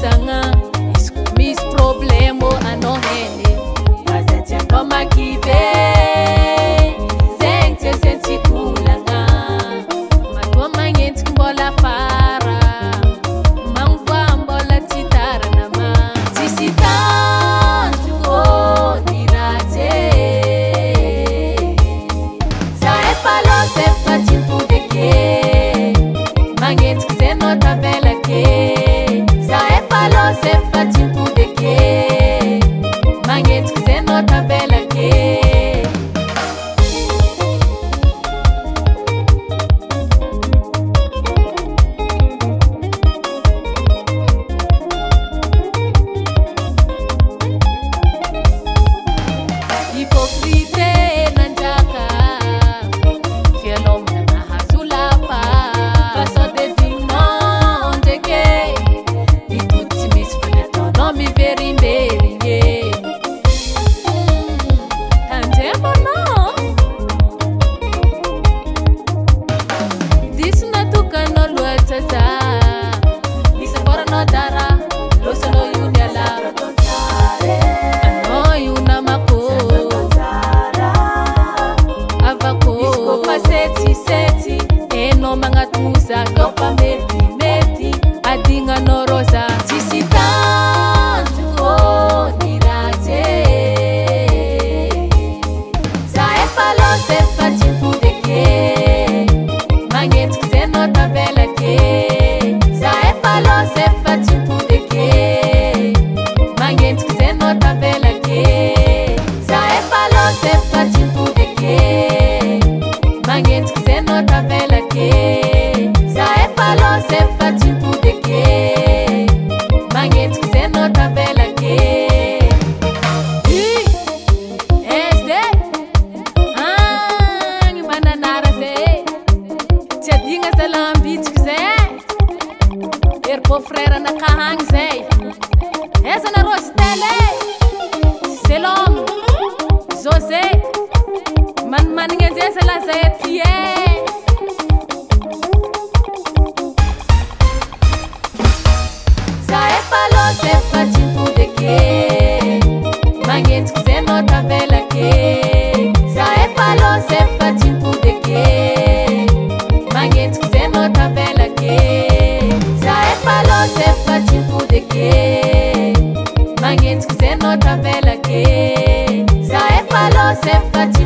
fahitana izy ko misy problemo anao heny aza tsy atao makive zegny tsy asentsikolagna matoa magnentsiky mbola fara magnovoa mbola tsy taranama tsisy tanjoko ny ratsy za efa losa efa tsy mpodeke magnentsiky zay nao tavelake za efa losa efa tsy mpodeke magnentsiky zay nao tavelake hypocrite nanjaka fialomana nahazo lapa façon de vivement ndraiky mitoto tsy misy fa ny ataonao miverimberigny tandremanao diso natokanao loatra za isaforanao dara losanao io ny ala anao io namako avako izy kofa setsisetsy enao magnatoza kao fa metimety adignanao roza tsisy tanjoko ny ratsy za efa losa efa tsy mpodeke magnentsiky zay nao tavelake za efa losa efa tsy mpodeke magnentsiky zay nao tavelake za efa losa efa tsy mpodeke magnentsiky zay nao tavelake za efa losa efa tsy mpodeke magnentsiky zay nao tavelake eze agny mananara zay tsy adigna zalambitsiky zay ery beau-frère nakahagny zay eza narô stele selom José manimanigny anjay zala zay aty za efa losa efa tsy mpodeke magnentsiky zay nao tavelake za efa losa efa tsy mpodeke magnentsiky zay nao tavelake za efa losa efa tsy mpodeke magnentsiky zay nao tavelake za efa losa efa tsy